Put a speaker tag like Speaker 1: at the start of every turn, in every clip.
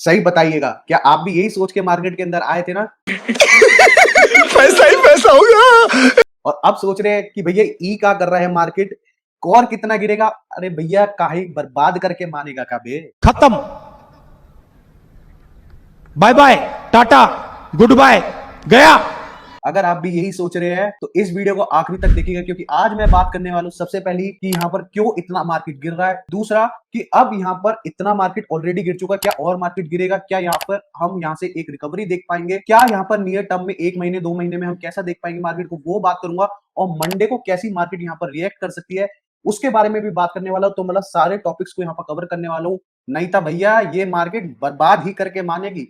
Speaker 1: सही बताइएगा, क्या आप भी यही सोच के मार्केट के अंदर आए थे ना?
Speaker 2: पैसा ही पैसा होगा।
Speaker 1: और अब सोच रहे हैं कि भैया ई क्या कर रहा है मार्केट, और कितना गिरेगा? अरे भैया काहे बर्बाद करके मानेगा का बे।
Speaker 2: खत्म, bye bye, tata, goodbye, गया।
Speaker 1: अगर आप भी यही सोच रहे हैं तो इस वीडियो को आखिरी तक देखिएगा, क्योंकि आज मैं बात करने वाला हूं सबसे पहली कि यहाँ पर क्यों इतना मार्केट गिर रहा है, दूसरा कि अब यहाँ पर इतना मार्केट ऑलरेडी गिर चुका है, क्या और मार्केट गिरेगा, क्या यहाँ पर हम यहाँ से एक रिकवरी देख पाएंगे, क्या यहाँ पर नियर टर्म में 1 महीने 2 महीने में हम कैसा देख पाएंगे मार्केट को, वो बात करूंगा। और मंडे को कैसी मार्केट यहाँ पर रिएक्ट कर सकती है उसके बारे में भी बात करने वाला हूं। तो मतलब सारे टॉपिक्स को यहाँ पर कवर करने वाला हूँ, नहीं था भैया ये मार्केट बर्बाद ही करके मानेगी।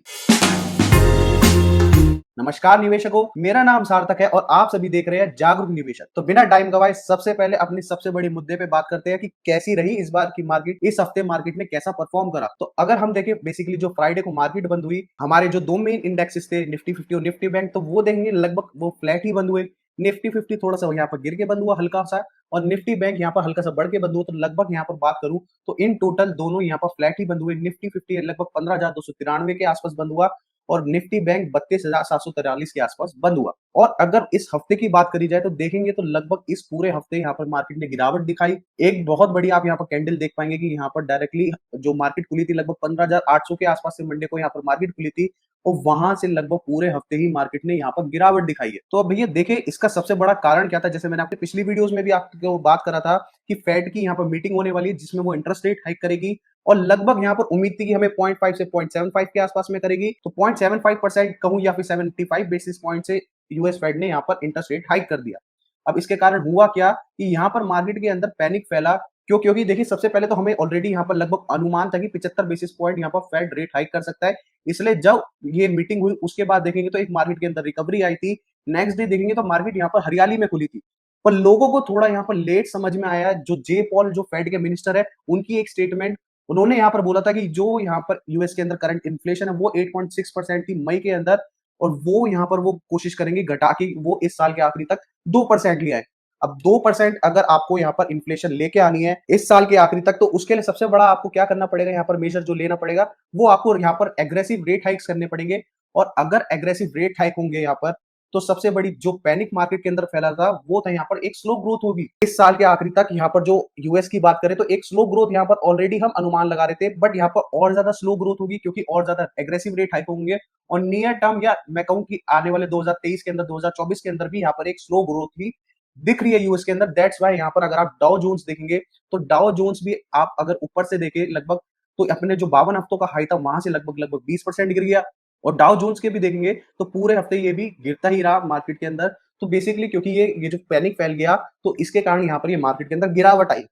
Speaker 1: नमस्कार निवेशकों, मेरा नाम सार्थक है और आप सभी देख रहे हैं जागरूक निवेशक। तो बिना टाइम गवाए सबसे पहले अपनी सबसे बड़ी मुद्दे पे बात करते हैं कि कैसी रही इस बार की मार्केट, इस हफ्ते मार्केट ने कैसा परफॉर्म करा। तो अगर हम देखें बेसिकली जो फ्राइडे को मार्केट बंद हुई, हमारे जो दो मेन इंडेक्सेस थे निफ्टी 50 और निफ्टी बैंक, तो वो देखेंगे लगभग वो फ्लैट ही बंद हुए। निफ्टी 50 थोड़ा सा यहाँ पर गिर के बंद हुआ हल्का सा, और निफ्टी बैंक यहाँ पर हल्का सा बढ़ के बंद हुआ। तो लगभग यहाँ पर बात करूं तो इन टोटल दोनों यहाँ पर फ्लैट ही बंद हुए। निफ्टी 50 लगभग 15,293 के आसपास बंद हुआ और निफ्टी बैंक 32,743 के आसपास बंद हुआ। और अगर इस हफ्ते की बात करी जाए तो देखेंगे तो लगभग इस पूरे हफ्ते यहाँ पर मार्केट ने गिरावट दिखाई। एक बहुत बड़ी आप यहाँ पर कैंडल देख पाएंगे कि यहाँ पर डायरेक्टली जो मार्केट खुली थी लगभग 15,800 के आसपास से मंडे को यहाँ पर मार्केट खुली थी, और वहां से लगभग पूरे हफ्ते ही मार्केट ने यहाँ पर गिरावट दिखाई है। तो अब भैया देखें इसका सबसे बड़ा कारण क्या था। जैसे मैंने आपके पिछली वीडियोस में भी आपको बात करा था कि फेड की यहाँ पर मीटिंग होने वाली है जिसमें वो इंटरेस्ट रेट हाइक करेगी, और लगभग यहाँ पर उम्मीद थी कि हमें 0.5 से 0.75 के आसपास में करेगी। तो 0.75% कहूं या फिर 75 बेसिस पॉइंट से यूएस फेड ने यहाँ पर इंटरेस्ट रेट हाइक कर दिया। अब इसके कारण हुआ क्या कि यहाँ पर मार्केट के अंदर पैनिक फैला। क्योंकि देखिए सबसे पहले तो हमें ऑलरेडी यहाँ पर लगभग अनुमान था कि 75 बेसिस पॉइंट यहाँ पर फेड रेट हाइक कर सकता है। इसलिए जब ये मीटिंग हुई उसके बाद देखेंगे तो एक मार्केट के अंदर रिकवरी आई थी। नेक्स्ट डे देखेंगे तो मार्केट यहाँ पर हरियाली में खुली थी। पर लोगों को थोड़ा यहाँ पर लेट समझ में आया, जो जे पॉल जो फेड के मिनिस्टर है उनकी एक स्टेटमेंट, उन्होंने यहाँ पर बोला था कि जो यहाँ पर यूएस के अंदर करंट इन्फ्लेशन है वो 8.6% थी मई के अंदर, और वो यहाँ पर वो कोशिश करेंगे घटा के वो इस साल के आखिरी तक 2% ले आए। अब 2% अगर आपको यहाँ पर इन्फ्लेशन लेके आनी है इस साल के आखिरी तक, तो उसके लिए सबसे बड़ा आपको क्या करना पड़ेगा, यहाँ पर मेजर जो लेना पड़ेगा वो आपको यहाँ पर एग्रेसिव रेट हाइक्स करने पड़ेंगे। और अगर एग्रेसिव रेट हाइक होंगे यहाँ पर, तो सबसे बड़ी जो पैनिक मार्केट के अंदर फैला था वो था यहाँ पर एक स्लो ग्रोथ होगी इस साल के आखिरी तक। यहाँ पर जो यूएस की बात करें तो एक स्लो ग्रोथ यहाँ पर ऑलरेडी हम अनुमान लगा रहे थे, बट यहाँ पर और ज्यादा स्लो ग्रोथ होगी क्योंकि और ज्यादा एग्रेसिव रेट हाइक होंगे। और नियर टर्म या मैं कहूँ कि आने वाले 2023 के अंदर 2024 के अंदर भी यहाँ पर एक स्लो ग्रोथ ही दिख रही है यूएस के अंदर। दैट्स वाई यहाँ पर अगर आप डाउ जोन्स देखेंगे तो डाउ जोन्स भी आप अगर ऊपर से देखें लगभग, तो अपने जो 52 हफ्तों का हाई था वहां से लगभग लगभग 20% गिर गया। और डाउ जोन्स के भी देखेंगे तो पूरे हफ्ते ये भी गिरता ही रहा मार्केट के अंदर। तो बेसिकली क्योंकि ये जो पैनिक फैल गया तो इसके कारण यहाँ पर ये मार्केट के अंदर गिरावट आई।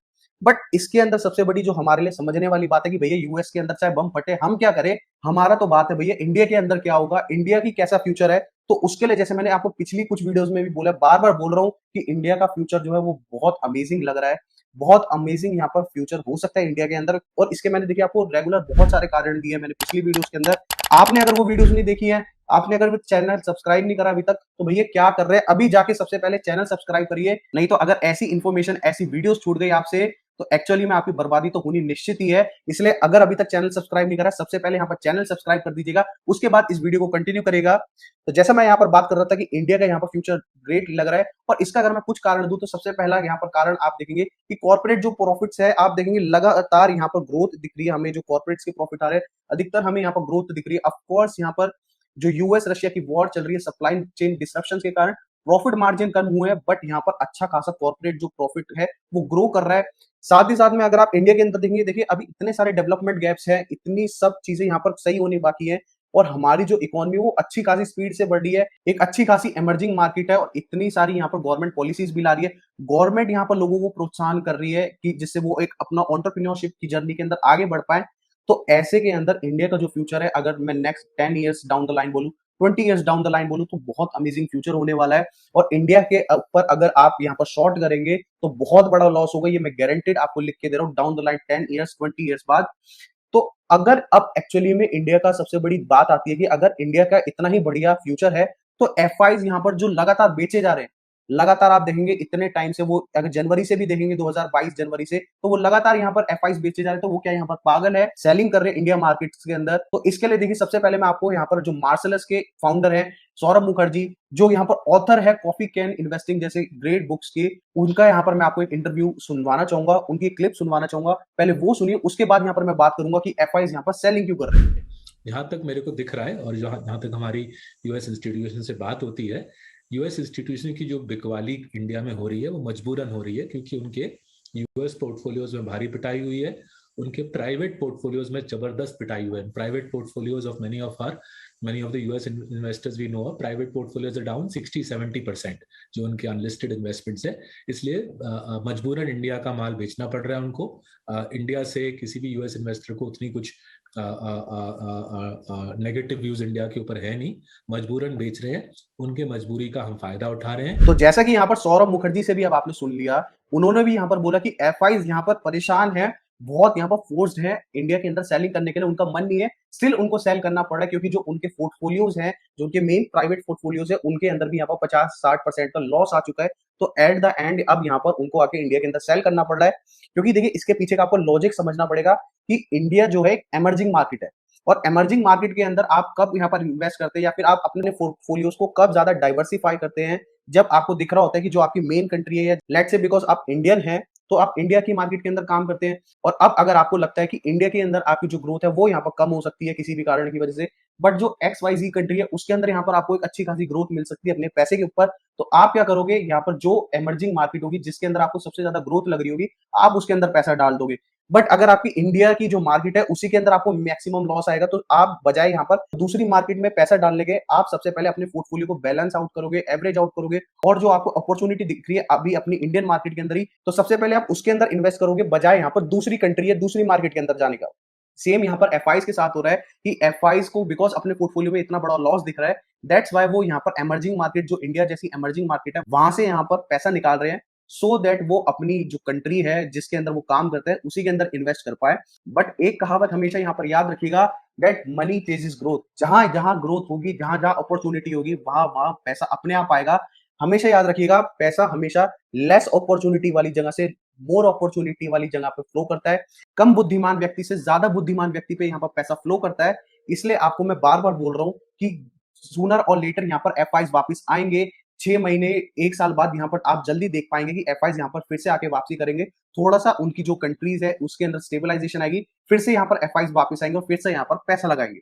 Speaker 1: बट इसके अंदर सबसे बड़ी जो हमारे लिए समझने वाली बात है कि भैया यूएस के अंदर चाहे बम फटे हम क्या करें, हमारा तो बात है भैया इंडिया के अंदर क्या होगा, इंडिया की कैसा फ्यूचर है। तो उसके लिए जैसे मैंने आपको पिछली कुछ वीडियोस में भी बोला, बार बार बोल रहा हूँ कि इंडिया का फ्यूचर जो है वो बहुत अमेजिंग लग रहा है। बहुत अमेजिंग यहाँ पर फ्यूचर हो सकता है इंडिया के अंदर। और इसके मैंने देखिए आपको रेगुलर बहुत सारे कारण दिए मैंने पिछली वीडियोस के अंदर। आपने अगर वो वीडियोस नहीं देखी है, आपने अगर चैनल सब्सक्राइब नहीं करा अभी तक, तो भैया क्या कर रहे हैं, अभी जाके सबसे पहले चैनल सब्सक्राइब करिए। नहीं तो अगर ऐसी इंफॉर्मेशन ऐसी वीडियोस छूट गई आपसे तो एक्चुअली में आपकी बर्बादी तो होनी निश्चित ही है। इसलिए अगर अभी तक चैनल सब्सक्राइब नहीं करा, सबसे पहले यहाँ पर चैनल सब्सक्राइब कर दीजिएगा, उसके बाद इस वीडियो को कंटिन्यू करेगा। तो जैसा मैं यहाँ पर बात कर रहा था कि इंडिया का यहाँ पर फ्यूचर ग्रेट लग रहा है, और इसका अगर मैं कुछ कारण दूं तो सबसे पहला यहाँ पर कारण आप देखेंगे कि कॉर्पोरेट जो प्रॉफिट्स है आप देखेंगे लगातार यहाँ पर ग्रोथ दिख रही है। हमें जो कॉर्पोरेट्स के प्रॉफिट आ रहे हैं अधिकतर हमें यहाँ पर ग्रोथ दिख रही है। ऑफकोर्स यहाँ पर जो यूएस रशिया की वॉर चल रही है, सप्लाई चेन डिस्ट्रप्शन के कारण प्रॉफिट मार्जिन कम हुए हैं, बट यहाँ पर अच्छा खासा कॉर्पोरेट जो प्रॉफिट है वो ग्रो कर रहा है। साथ ही साथ में अगर आप इंडिया के अंदर देखेंगे, देखिए अभी इतने सारे डेवलपमेंट गैप्स हैं, इतनी सब चीजें यहाँ पर सही होनी बाकी है, और हमारी जो इकोनॉमी वो अच्छी खासी स्पीड से बढ़ रही है, एक अच्छी खासी इमर्जिंग मार्केट है, और इतनी सारी यहाँ पर गवर्नमेंट पॉलिसीज भी ला रही है। गवर्नमेंट यहाँ पर लोगों को प्रोत्साहन कर रही है कि जिससे वो एक अपना एंटरप्रेन्योरशिप की जर्नी के अंदर आगे बढ़ पाए। तो ऐसे के अंदर इंडिया का जो फ्यूचर है, अगर मैं next 10 years down the line बोलूं, 20 ईयर्स डाउन द लाइन बोलूं, तो बहुत अमेजिंग फ्यूचर होने वाला है। और इंडिया के ऊपर अगर आप यहाँ पर शॉर्ट करेंगे तो बहुत बड़ा लॉस होगा, ये मैं गारंटेड आपको लिख के दे रहा हूँ। Down the line 10 years 20 years बाद, तो अगर अब एक्चुअली में इंडिया का सबसे बड़ी बात आती है कि अगर इंडिया का इतना ही बढ़िया फ्यूचर है तो एफआईज यहाँ पर जो लगातार बेचे जा रहे हैं, लगातार आप देखेंगे इतने टाइम से वो अगर जनवरी से भी देखेंगे 2022 जनवरी से, तो वो लगातार यहाँ पर एफआईज बेचे जा रहे हैं। तो वो क्या यहाँ पर पागल है, सेलिंग कर रहे हैं इंडिया मार्केट्स के अंदर। तो इसके लिए देखिए सबसे पहले मैं आपको यहाँ पर जो मार्सलस के फाउंडर है सौरभ मुखर्जी, जो यहाँ पर ऑथर है कॉफी कैन इन्वेस्टिंग जैसे ग्रेट बुक्स के, उनका यहाँ पर मैं आपको एक इंटरव्यू सुनवाना चाहूंगा, उनकी क्लिप सुनवाना चाहूंगा। पहले वो सुनिए, उसके बाद यहाँ पर मैं बात करूंगा कि एफआईज यहाँ पर सेलिंग क्यों कर रहे हैं।
Speaker 3: जहां तक मेरे को दिख रहा है और जहां तक हमारी यूएस इंस्टीट्यूशन से बात होती है, यूएस इंस्टीट्यूशन की जो बिकवाली इंडिया में हो रही है वो मजबूरन हो रही है, क्योंकि उनके यूएस पोर्टफोलियोज में भारी पिटाई हुई है, उनके प्राइवेट पोर्टफोलियोज में जबरदस्त पिटाई हुई है। Private portfolios of many of the US investors we know, private portfolios are down 60-70% जो उनके अनलिस्टेड इन्वेस्टमेंट्स है। इसलिए मजबूरन इंडिया का माल बेचना पड़ रहा है उनको। इंडिया से किसी भी यूएस इन्वेस्टर को उतनी कुछ नेगेटिव व्यूज इंडिया के ऊपर है नहीं, मजबूरन बेच रहे हैं, उनके मजबूरी का हम फायदा उठा रहे हैं।
Speaker 1: तो जैसा कि यहाँ पर सौरभ मुखर्जी से भी अब आपने सुन लिया, उन्होंने भी यहाँ पर बोला कि एफआईज यहाँ पर परेशान है, बहुत यहाँ पर फोर्स्ड है इंडिया के अंदर सेलिंग करने के लिए, उनका मन नहीं है, स्टिल उनको सेल करना पड़ रहा है, क्योंकि जो उनके पोर्टफोलियोज हैं, जो उनके मेन प्राइवेट पोर्टफोलियोज है, उनके अंदर भी यहाँ पर 50-60% का लॉस आ चुका है। तो एट द एंड अब यहाँ पर उनको आके इंडिया के अंदर सेल करना पड़ रहा है, क्योंकि देखिए इसके पीछे का आपको लॉजिक समझना पड़ेगा कि इंडिया जो है एक एमर्जिंग मार्केट है, और एमर्जिंग मार्केट के अंदर आप कब यहाँ पर इन्वेस्ट करते हैं या फिर आप अपने पोर्टफोलियोज को कब ज्यादा डाइवर्सिफाई करते हैं, जब आपको दिख रहा होता है कि जो आपकी मेन कंट्री है, या लेट्स से बिकॉज आप इंडियन हैं तो आप इंडिया की मार्केट के अंदर काम करते हैं, और अब अगर आपको लगता है कि इंडिया के अंदर आपकी जो ग्रोथ है वो यहाँ पर कम हो सकती है किसी भी कारण की वजह से, बट जो एक्स वाई जी कंट्री है उसके अंदर यहाँ पर आपको एक अच्छी खासी ग्रोथ मिल सकती है अपने पैसे के ऊपर, तो आप क्या करोगे, यहाँ पर जो एमर्जिंग मार्केट होगी जिसके अंदर आपको सबसे ज्यादा ग्रोथ लग रही होगी, आप उसके अंदर पैसा डाल दोगे। बट अगर आपकी इंडिया की जो मार्केट है उसी के अंदर आपको मैक्सिमम लॉस आएगा, तो आप बजाय यहाँ पर दूसरी मार्केट में पैसा डालने के, आप सबसे पहले अपने पोर्टफोलियो को बैलेंस आउट करोगे, एवरेज आउट करोगे, और जो आपको अपॉर्चुनिटी दिख रही है अभी अपनी इंडियन मार्केट के अंदर ही, तो सबसे पहले आप उसके अंदर इन्वेस्ट करोगे, बजाय यहाँ पर दूसरी कंट्री या दूसरी मार्केट के अंदर जाने का। सेम यहाँ पर एफआईज के साथ हो रहा है कि एफआईज को बिकॉज अपने पोर्टफोलियो में इतना बड़ा लॉस दिख रहा है, दैट्स वाई वो यहाँ पर एमर्जिंग मार्केट, जो इंडिया जैसी एमर्जिंग मार्केट है, वहां से यहाँ पर पैसा निकाल रहे हैं, सो दैट वो अपनी जो कंट्री है जिसके अंदर वो काम करते हैं उसी के अंदर इन्वेस्ट कर पाए। बट एक कहावत हमेशा यहाँ पर याद रखिएगा, दैट मनी चेजेस ग्रोथ। जहां जहां ग्रोथ होगी, जहां जहां अपॉर्चुनिटी होगी, वहां वहां पैसा अपने आप आएगा। हमेशा याद रखिएगा, पैसा हमेशा लेस अपॉर्चुनिटी वाली जगह से मोर अपॉर्चुनिटी वाली जगह पे फ्लो करता है। कम बुद्धिमान व्यक्ति से ज्यादा बुद्धिमान व्यक्ति पे यहाँ पर पैसा फ्लो करता है। इसलिए आपको मैं बार बार बोल रहा हूँ कि सूनर और लेटर यहाँ पर एफआईज वापस आएंगे। 6 महीने 1 साल बाद यहाँ पर आप जल्दी देख पाएंगे कि एफआईज यहाँ पर फिर से आके वापसी करेंगे। थोड़ा सा उनकी जो कंट्रीज है उसके अंदर स्टेबलाइजेशन आएगी, फिर से यहाँ पर एफआईज वापस आएंगे और फिर से यहाँ पर पैसा लगाएंगे।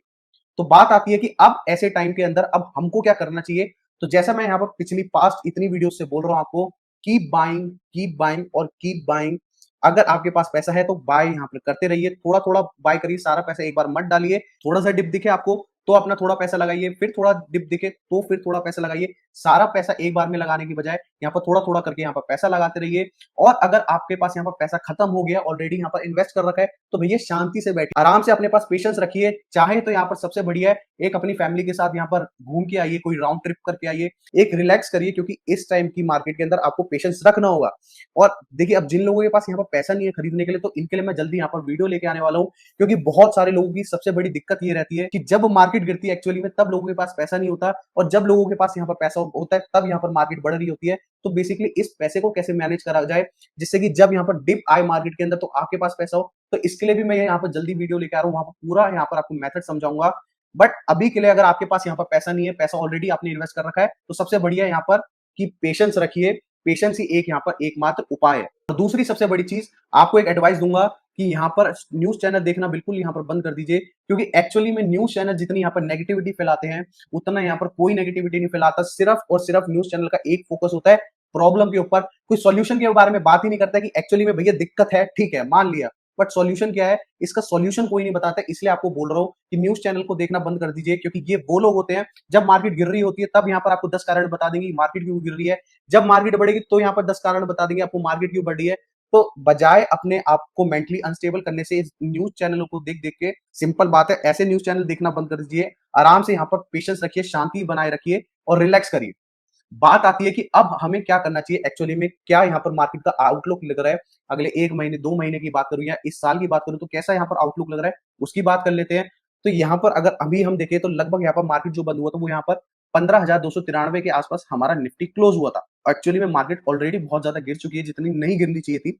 Speaker 1: तो बात आती है कि अब ऐसे टाइम के अंदर अब हमको क्या करना चाहिए। तो जैसा मैं यहाँ पर पिछली पास्ट इतनी वीडियो से बोल रहा हूँ आपको, कीप बाइंग और कीप बाइंग। अगर आपके पास पैसा है तो बाय यहाँ पर करते रहिए, थोड़ा थोड़ा बाय करिए, सारा पैसा एक बार मत डालिए। थोड़ा सा डिप दिखे आपको तो अपना थोड़ा पैसा लगाइए, फिर थोड़ा डिप दिखे तो फिर थोड़ा पैसा लगाइए। सारा पैसा एक बार में लगाने की बजाय यहाँ पर थोड़ा थोड़ा करके यहाँ पर पैसा लगाते रहिए। और अगर आपके पास यहाँ पर पैसा खत्म हो गया, ऑलरेडी यहाँ पर इन्वेस्ट कर रखा है, तो भैया शांति से बैठिए, आराम से अपने पास पेशेंस रखिए। चाहे तो यहाँ पर सबसे बढ़िया है एक अपनी फैमिली के साथ यहाँ पर घूम के आइए, कोई राउंड ट्रिप करके आइए, एक रिलैक्स करिए, क्योंकि इस टाइम की मार्केट के अंदर आपको पेशेंस रखना होगा। और देखिए अब जिन लोगों के पास यहाँ पर पैसा नहीं है खरीदने के लिए, तो इनके लिए मैं जल्दी यहाँ पर वीडियो लेके आने वाला हूँ, क्योंकि बहुत सारे लोगों की सबसे बड़ी दिक्कत ये रहती है कि जब मार्केट गिरती है एक्चुअली में तब लोगों के पास पैसा नहीं होता, और जब लोगों के पास यहाँ पर पैसा होता है तब यहाँ पर मार्केट बढ़ रही होती है। तो बेसिकली इस पैसे को कैसे मैनेज करा जाए जिससे कि जब यहाँ पर डिप आए मार्केट के अंदर तो आपके पास पैसा हो, तो इसके लिए भी मैं यहाँ पर जल्दी वीडियो लेके आ रहा हूँ, वहां पर पूरा यहाँ पर आपको मेथड समझाऊंगा। बट अभी के लिए अगर आपके पास यहाँ पर पैसा नहीं है, पैसा ऑलरेडी आपने इन्वेस्ट कर रखा है, तो सबसे बढ़िया यहाँ पर कि पेशेंस रखिए। पेशेंस ही एक यहाँ पर एकमात्र उपाय है। और दूसरी सबसे बड़ी चीज आपको एक एडवाइस दूंगा कि यहाँ पर न्यूज चैनल देखना बिल्कुल यहाँ पर बंद कर दीजिए, क्योंकि एक्चुअली में न्यूज चैनल जितनी यहाँ पर नेगेटिविटी फैलाते हैं उतना यहाँ पर कोई नेगेटिविटी नहीं फैलाता। सिर्फ और सिर्फ न्यूज चैनल का एक फोकस होता है प्रॉब्लम के ऊपर, कोई सॉल्यूशन के बारे में बात ही नहीं करता कि एक्चुअली में भैया दिक्कत है, ठीक है मान लिया, बट सॉल्यूशन क्या है, इसका सॉल्यूशन कोई नहीं बताता। इसलिए आपको बोल रहा हूँ कि न्यूज चैनल को देखना बंद कर दीजिए, क्योंकि ये वो लोग होते हैं जब मार्केट गिर रही होती है तब यहाँ पर आपको 10 कारण बता देंगे मार्केट क्यों गिर रही है, जब मार्केट बढ़ेगी तो यहाँ पर 10 कारण बता देंगे आपको मार्केट क्यों बढ़ रही है। तो बजाय अपने आप को मेंटली अनस्टेबल करने से इस न्यूज चैनलों को देख देख के, सिंपल बात है, ऐसे न्यूज चैनल देखना बंद कर दीजिए। आराम से यहाँ पर पेशेंस रखिए, शांति बनाए रखिए और रिलैक्स करिए। बात आती है कि अब हमें क्या करना चाहिए, एक्चुअली में क्या यहाँ पर मार्केट का आउटलुक लग रहा है, अगले 1 महीने 2 महीने की बात करूं या इस साल की बात करूं तो कैसा यहाँ पर आउटलुक लग रहा है उसकी बात कर लेते हैं। तो यहाँ पर अगर अभी हम देखें तो लगभग यहाँ पर मार्केट जो बंद हुआ था वो यहाँ पर 15,293 के आसपास हमारा निफ्टी क्लोज हुआ था। एक्चुअली में मार्केट ऑलरेडी बहुत ज्यादा गिर चुकी है, जितनी नहीं गिरनी चाहिए थी।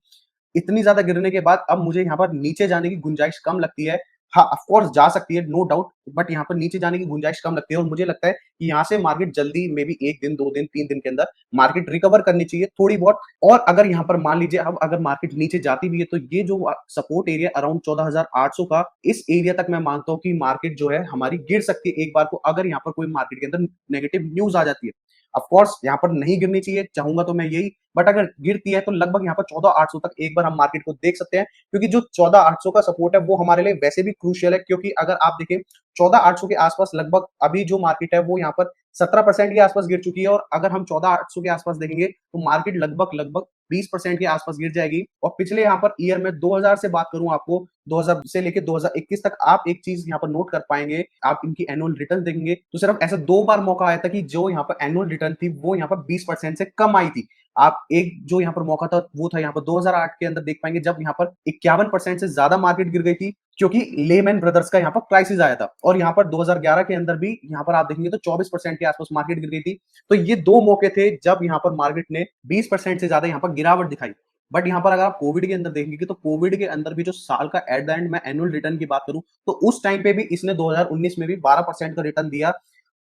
Speaker 1: इतनी ज्यादा गिरने के बाद अब मुझे यहाँ पर नीचे जाने की गुंजाइश कम लगती है। हाँ, ऑफ कोर्स जा सकती है, नो डाउट, बट यहाँ पर नीचे जाने की गुंजाइश कम लगती है और मुझे लगता है कि यहाँ से मार्केट जल्दी मे बी 1 दिन, 2 दिन, 3 दिन के अंदर मार्केट रिकवर करनी चाहिए थोड़ी बहुत। और अगर यहाँ पर मान लीजिए अब अगर मार्केट नीचे जाती भी है तो ये जो सपोर्ट एरिया अराउंड 14,800 का, इस एरिया तक मैं मानता हूँ कि मार्केट जो है हमारी गिर सकती है एक बार को, अगर यहाँ पर कोई मार्केट के अंदर नेगेटिव न्यूज आ जाती है। ऑफ कोर्स यहाँ पर नहीं गिरनी चाहिए, चाहूंगा तो मैं यही, बट अगर गिरती है तो लगभग यहाँ पर 14,800 तक एक बार हम मार्केट को देख सकते हैं, क्योंकि जो 14,800 का सपोर्ट है वो हमारे लिए वैसे भी क्रूशियल है, क्योंकि अगर आप देखें 14,800 के आसपास लगभग अभी जो मार्केट है वो यहाँ पर 17% के आसपास गिर चुकी है, और अगर हम 14,800 के आसपास देखेंगे तो मार्केट लगभग लगभग 20% के आसपास गिर जाएगी। और पिछले यहाँ पर ईयर में 2000 से बात करूं आपको, 2000 से लेके 2021 तक आप एक चीज यहाँ पर नोट कर पाएंगे, आप इनकी एनुअल रिटर्न देखेंगे तो सिर्फ ऐसा 2 बार मौका आया था कि जो यहाँ पर एनुअल रिटर्न थी वो यहाँ पर 20% से कम आई थी। आप एक जो यहाँ पर मौका था वो था यहाँ पर 2008 के अंदर देख पाएंगे, जब यहाँ पर 51% से ज्यादा मार्केट गिर गई थी, क्योंकि लेमैन ब्रदर्स का यहाँ पर क्राइसिस आया था। और यहाँ पर 2011 के अंदर भी यहाँ पर आप देखेंगे तो 24% के आसपास मार्केट गिर गई थी। तो ये 2 मौके थे जब यहाँ पर मार्केट ने 20% से ज्यादा यहाँ पर गिरावट दिखाई। बट यहाँ पर अगर आप कोविड के अंदर देखेंगे तो कोविड के अंदर भी जो साल का एट द एंड मैं एनुअल रिटर्न की बात करूं तो उस टाइम पे भी इसने 2019 में भी 12% का रिटर्न दिया।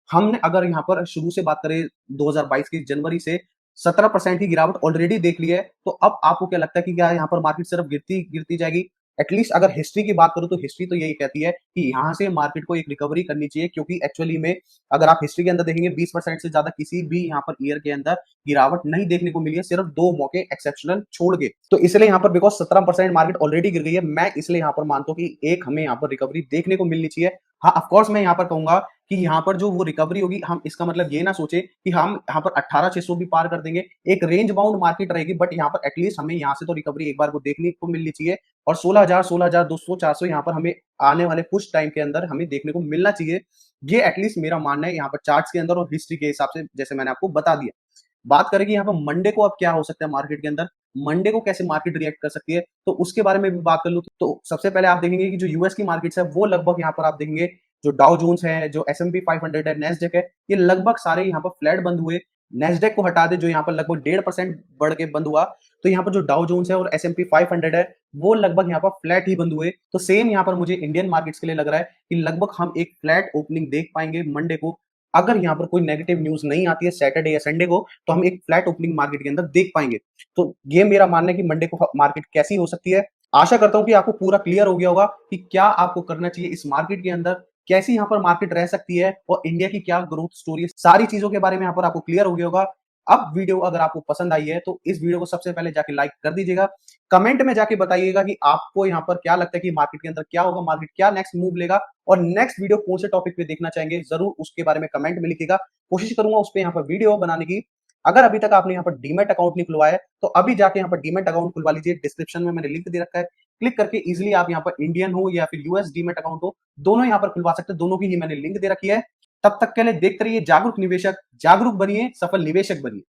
Speaker 1: हमने अगर यहाँ पर शुरू से बात करें 2022 की जनवरी से 17% की गिरावट ऑलरेडी देख ली है। तो अब आपको क्या लगता है कि क्या यहाँ पर मार्केट सिर्फ गिरती गिरती जाएगी? एटलीस्ट अगर हिस्ट्री की बात करूं तो हिस्ट्री तो यही कहती है कि यहाँ से मार्केट को एक रिकवरी करनी चाहिए, क्योंकि एक्चुअली में अगर आप हिस्ट्री के अंदर देखेंगे 20% से ज्यादा किसी भी यहाँ पर ईयर के अंदर गिरावट नहीं देखने को मिली है, सिर्फ 2 मौके एक्सेप्शनल छोड़ के। तो इसलिए यहाँ पर बिकॉज 17% मार्केट ऑलरेडी गिर गई है, मैं इसलिए यहाँ पर मानता हूँ कि एक हमें यहाँ पर रिकवरी देखने को मिलनी चाहिए। हाँ, ऑफकोर्स मैं यहाँ पर कहूंगा कि यहाँ पर जो वो रिकवरी होगी, हम इसका मतलब ये ना सोचे कि हम यहाँ पर 18,600 भी पार कर देंगे। एक रेंज बाउंड मार्केट रहेगी, बट यहाँ पर एटलीस्ट हमें यहाँ से तो रिकवरी एक बार को देखने को मिलनी चाहिए। और 16,000, 16,200, 400 यहाँ पर हमें आने वाले कुछ टाइम के अंदर हमें देखने को मिलना चाहिए। ये एटलीस्ट मेरा मानना है यहाँ पर चार्ट्स के अंदर और हिस्ट्री के हिसाब से, जैसे मैंने आपको बता दिया। बात करें कि यहाँ पर मंडे को अब क्या हो सकता है मार्केट के अंदर, मंडे को कैसे मार्केट रिएक्ट कर सकती है, तो उसके बारे में भी बात कर लूं तो सबसे पहले आप देखेंगे कि जो यूएस की मार्केट्स है वो लगभग यहाँ पर आप देखेंगे जो डाउ जोन्स है, जो S&P 500 है, नेस्डेक है, ये लगभग सारे यहाँ पर फ्लैट बंद हुए। नेस्डेक को हटा दे जो यहाँ पर लगभग 1.5% बढ़ के बंद हुआ, तो यहाँ पर जो डाउ जोन्स है और S&P 500 है वो लगभग यहाँ पर फ्लैट ही बंद हुए। तो सेम यहाँ पर मुझे इंडियन मार्केट्स के लिए लग रहा है कि लगभग हम एक फ्लैट ओपनिंग देख पाएंगे मंडे को। अगर यहाँ पर कोई नेगेटिव न्यूज नहीं आती है सैटरडे या संडे को, तो हम एक फ्लैट ओपनिंग मार्केट के अंदर देख पाएंगे। तो ये मेरा मानना है कि मंडे को मार्केट कैसी हो सकती है। आशा करता हूं कि आपको पूरा क्लियर हो गया होगा कि क्या आपको करना चाहिए इस मार्केट के अंदर, कैसी यहाँ पर मार्केट रह सकती है और इंडिया की क्या ग्रोथ स्टोरी है, सारी चीजों के बारे में यहाँ पर आपको क्लियर हो गया होगा। अब वीडियो अगर आपको पसंद आई है तो इस वीडियो को सबसे पहले जाके लाइक कर दीजिएगा। कमेंट में जाके बताइएगा कि आपको यहाँ पर क्या लगता है कि मार्केट के अंदर क्या होगा, मार्केट क्या नेक्स्ट मूव लेगा, और नेक्स्ट वीडियो कौन से टॉपिक पे देखना चाहेंगे जरूर उसके बारे में कमेंट में लिखिएगा। कोशिश करूंगा उस पर यहाँ पर वीडियो बनाने की। अगर अभी तक आपने यहाँ पर डीमेट अकाउंट नहीं खुलवाया है तो अभी जाके यहाँ पर डीमेट अकाउंट खुलवा लीजिए। डिस्क्रिप्शन में मैंने लिंक दे रखा है, क्लिक करके इजीली आप यहाँ पर इंडियन हो या फिर यूएस डीमेट अकाउंट हो, दोनों यहाँ पर खुलवा सकते हैं। दोनों की ही मैंने लिंक दे रखी है। तब तक के लिए देखते रहिए जागरूक निवेशक, जागरूक बनिए, सफल निवेशक बनिए।